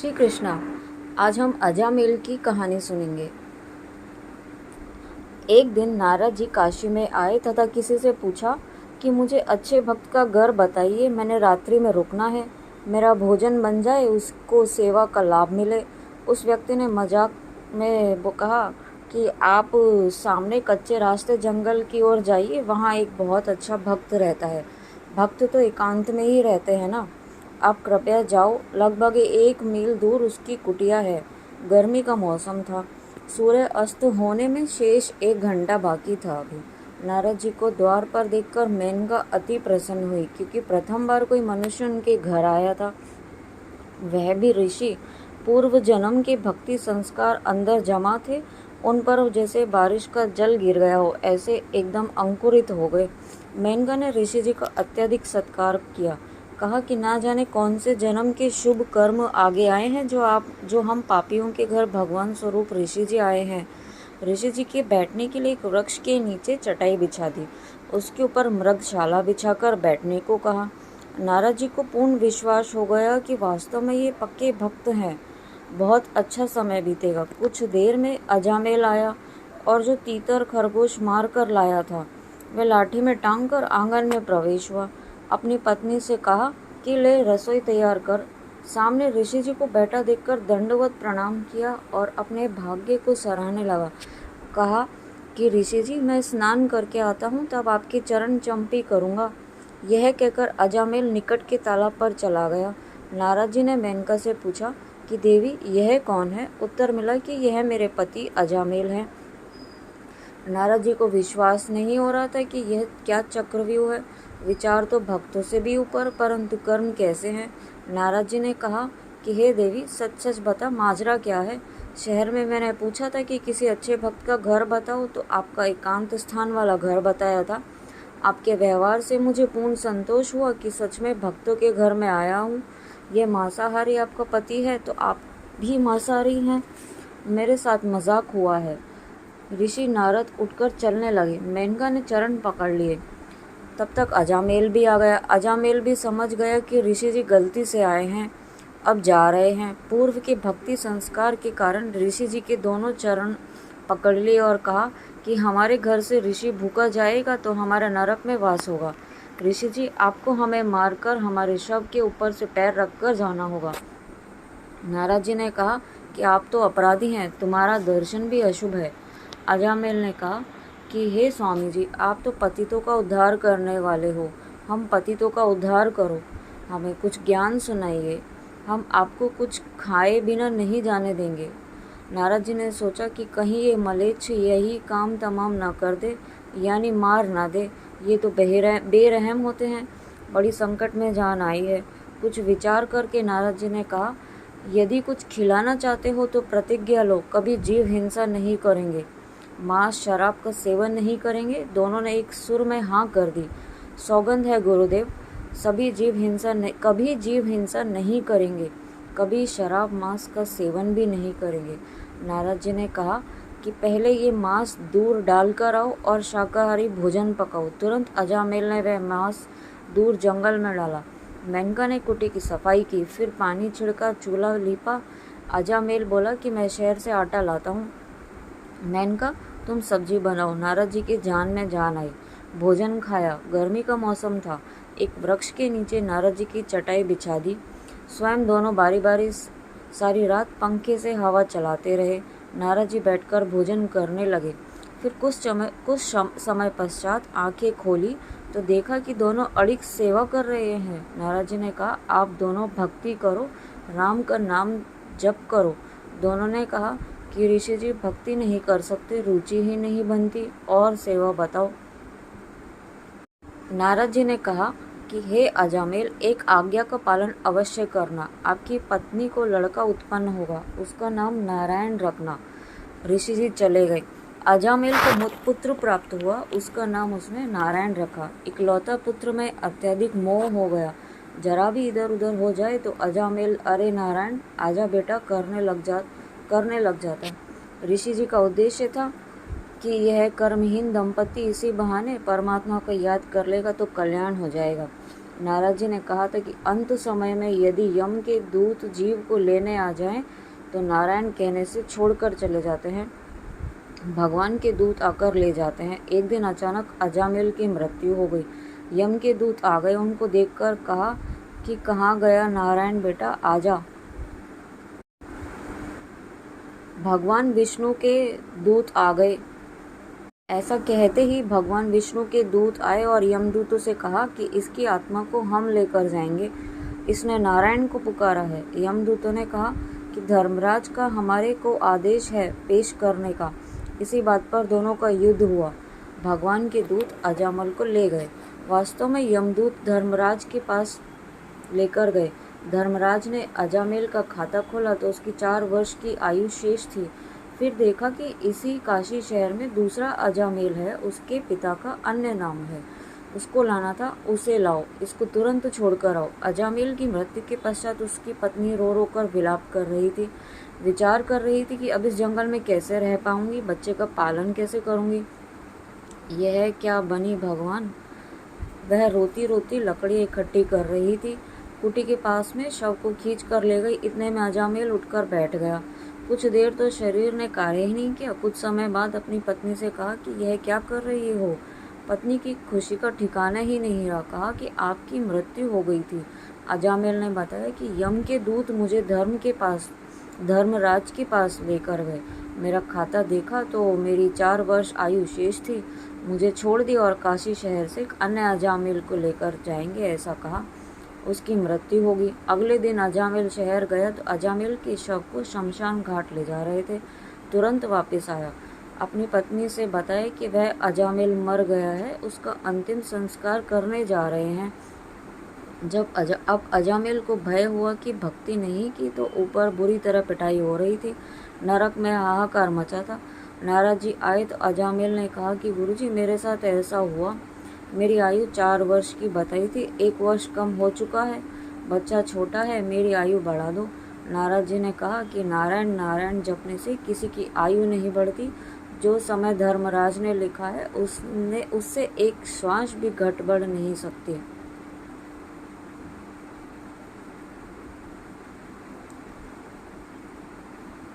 श्री कृष्णा। आज हम अजामिल की कहानी सुनेंगे। एक दिन नारद जी काशी में आए तथा किसी से पूछा कि मुझे अच्छे भक्त का घर बताइए, मैंने रात्रि में रुकना है, मेरा भोजन बन जाए, उसको सेवा का लाभ मिले। उस व्यक्ति ने मजाक में वो कहा कि आप सामने कच्चे रास्ते जंगल की ओर जाइए, वहाँ एक बहुत अच्छा भक्त रहता है। भक्त तो एकांत में ही रहते हैं ना, आप कृपया जाओ। लगभग 1 मील दूर उसकी कुटिया है। गर्मी का मौसम था, सूर्य अस्त होने में शेष 1 घंटा बाकी था। अभी नारद जी को द्वार पर देखकर मेनका अति प्रसन्न हुई, क्योंकि प्रथम बार कोई मनुष्य उनके घर आया था, वह भी ऋषि। पूर्व जन्म के भक्ति संस्कार अंदर जमा थे, उन पर जैसे बारिश का जल गिर गया हो, ऐसे एकदम अंकुरित हो गए। मेनका ने ऋषि जी का अत्यधिक सत्कार किया, कहा कि ना जाने कौन से जन्म के शुभ कर्म आगे आए हैं जो हम पापियों के घर भगवान स्वरूप ऋषि जी आए हैं। ऋषि जी के बैठने के लिए एक वृक्ष के नीचे चटाई बिछा दी, उसके ऊपर मृगशाला बिछाकर बैठने को कहा। नारद जी को पूर्ण विश्वास हो गया कि वास्तव में ये पक्के भक्त हैं। बहुत अच्छा समय बीतेगा। कुछ देर में अजामेल आया और जो तीतर खरगोश मार कर लाया था वह लाठी में टांग कर आंगन में प्रवेश हुआ। अपनी पत्नी से कहा कि ले रसोई तैयार कर। सामने ऋषि जी को बैठा देखकर दंडवत प्रणाम किया और अपने भाग्य को सराहने लगा। कहा कि ऋषि जी, मैं स्नान करके आता हूँ, तब आपके चरण चंपी करूँगा। यह कहकर अजामेल निकट के तालाब पर चला गया। नारद जी ने मेनका से पूछा कि देवी, यह कौन है? उत्तर मिला कि यह मेरे पति अजामेल हैं। नारद जी को विश्वास नहीं हो रहा था कि यह क्या चक्रव्यूह है। विचार तो भक्तों से भी ऊपर, परंतु कर्म कैसे हैं? नारद जी ने कहा कि हे देवी, सच सच बता, माजरा क्या है? शहर में मैंने पूछा था कि किसी अच्छे भक्त का घर बताओ, तो आपका एकांत स्थान वाला घर बताया था। आपके व्यवहार से मुझे पूर्ण संतोष हुआ कि सच में भक्तों के घर में आया हूँ। यह मांसाहारी आपका पति है तो आप भी मांसाहारी हैं। मेरे साथ मजाक हुआ है। ऋषि नारद उठकर चलने लगे। मेनका ने चरण पकड़ लिए। तब तक अजामेल भी आ गया। अजामेल भी समझ गया कि ऋषि जी गलती से आए हैं, अब जा रहे हैं। पूर्व के भक्ति संस्कार के कारण ऋषि जी के दोनों चरण पकड़ लिए और कहा कि हमारे घर से ऋषि भूखा जाएगा तो हमारा नरक में वास होगा। ऋषि जी, आपको हमें मारकर हमारे शव के ऊपर से पैर रखकर जाना होगा। नारद जी ने कहा कि आप तो अपराधी हैं, तुम्हारा दर्शन भी अशुभ है। अजामेल ने कहा कि हे स्वामी जी, आप तो पतितों का उद्धार करने वाले हो, हम पतितों का उद्धार करो, हमें कुछ ज्ञान सुनाइए, हम आपको कुछ खाए बिना नहीं जाने देंगे। नारद जी ने सोचा कि कहीं ये मलेच्छ यही काम तमाम न कर दे, यानी मार ना दे। ये तो बेरहम होते हैं। बड़ी संकट में जान आई है। कुछ विचार करके नारद जी ने कहा, यदि कुछ खिलाना चाहते हो तो प्रतिज्ञा लो, कभी जीव हिंसा नहीं करेंगे, मांस शराब का सेवन नहीं करेंगे। दोनों ने एक सुर में हाँ कर दी। सौगंध है गुरुदेव, कभी जीव हिंसा नहीं करेंगे, कभी शराब मांस का सेवन भी नहीं करेंगे। नारद जी ने कहा कि पहले ये मांस दूर डालकर आओ और शाकाहारी भोजन पकाओ। तुरंत अजामेल ने वह मांस दूर जंगल में डाला। मेनका ने कुटी की सफाई की, फिर पानी छिड़का, चूल्हा लीपा। अजामेल बोला कि मैं शहर से आटा लाता हूँ, मेनका तुम सब्जी बनाओ। नारद जी की जान में जान आई। भोजन खाया। गर्मी का मौसम था। एक वृक्ष के नीचे नारद जी की चटाई बिछा दी। स्वयं दोनों बारी बारी सारी रात पंखे से हवा चलाते रहे। नारद जी बैठकर भोजन करने लगे। फिर कुछ समय पश्चात आंखें खोली तो देखा कि दोनों अड़िग सेवा कर रहे हैं। नारद जी ने कहा, आप दोनों भक्ति करो, राम का नाम जप करो। दोनों ने कहा कि ऋषि जी, भक्ति नहीं कर सकते, रुचि ही नहीं बनती, और सेवा बताओ। नारद जी ने कहा कि हे अजामेल, एक आज्ञा का पालन अवश्य करना। आपकी पत्नी को लड़का उत्पन्न होगा, उसका नाम नारायण रखना। ऋषि जी चले गए। अजामेल को पुत्र प्राप्त हुआ, उसका नाम उसने नारायण रखा। इकलौता पुत्र में अत्यधिक मोह हो गया। जरा भी इधर उधर हो जाए तो अजामेल, अरे नारायण आजा बेटा, करने लग जाता। ऋषि जी का उद्देश्य था कि यह कर्महीन दंपति इसी बहाने परमात्मा को याद कर लेगा तो कल्याण हो जाएगा। नारद जी ने कहा था कि अंत समय में यदि यम के दूत जीव को लेने आ जाएं तो नारायण कहने से छोड़कर चले जाते हैं, भगवान के दूत आकर ले जाते हैं। एक दिन अचानक अजामिल की मृत्यु हो गई। यम के दूत आ गए, उनको देखकर कहा कि कहाँ गया नारायण बेटा, आजा। भगवान विष्णु के दूत आ गए। ऐसा कहते ही भगवान विष्णु के दूत आए और यमदूतों से कहा कि इसकी आत्मा को हम लेकर जाएंगे, इसने नारायण को पुकारा है। यमदूतों ने कहा कि धर्मराज का हमारे को आदेश है पेश करने का। इसी बात पर दोनों का युद्ध हुआ। भगवान के दूत अजामल को ले गए। वास्तव में यमदूत धर्मराज के पास लेकर गए। धर्मराज ने अजामिल का खाता खोला तो उसकी 4 वर्ष की आयु शेष थी। फिर देखा कि इसी काशी शहर में दूसरा अजामिल है, उसके पिता का अन्य नाम है, उसको लाना था, उसे लाओ, इसको तुरंत छोड़कर आओ। अजामिल की मृत्यु के पश्चात उसकी पत्नी रो रो कर विलाप कर रही थी, विचार कर रही थी कि अब इस जंगल में कैसे रह पाऊंगी, बच्चे का पालन कैसे करूंगी, यह क्या बनी भगवान। वह रोती रोती लकड़ी इकट्ठी कर रही थी। कुटी के पास में शव को खींच कर ले गई। इतने में अजामिल उठकर बैठ गया। कुछ देर तो शरीर ने कार्य ही नहीं किया। कुछ समय बाद अपनी पत्नी से कहा कि यह क्या कर रही हो। पत्नी की खुशी का ठिकाना ही नहीं रहा। कहा कि आपकी मृत्यु हो गई थी। अजामिल ने बताया कि यम के दूत मुझे धर्मराज के पास लेकर गए। मेरा खाता देखा तो मेरी 4 वर्ष आयु शेष थी। मुझे छोड़ दिया और काशी शहर से एक अन्य अजामिल को लेकर जाएंगे, ऐसा कहा। उसकी मृत्यु होगी। अगले दिन अजामिल शहर गया तो अजामिल के शव को शमशान घाट ले जा रहे थे। तुरंत वापस आया, अपनी पत्नी से बताया कि वह अजामिल मर गया है, उसका अंतिम संस्कार करने जा रहे हैं। अब अजामिल को भय हुआ कि भक्ति नहीं की तो ऊपर बुरी तरह पिटाई हो रही थी। नरक में हाहाकार मचा था। नारद जी आए तो अजामिल ने कहा कि गुरुजी मेरे साथ ऐसा हुआ, मेरी आयु 4 वर्ष की बताई थी, 1 वर्ष कम हो चुका है, बच्चा छोटा है, मेरी आयु बढ़ा दो। नारद जी ने कहा कि नारायण नारायण जपने से किसी की आयु नहीं बढ़ती। जो समय धर्मराज ने लिखा है उससे एक श्वास भी घट बढ़ नहीं सकती।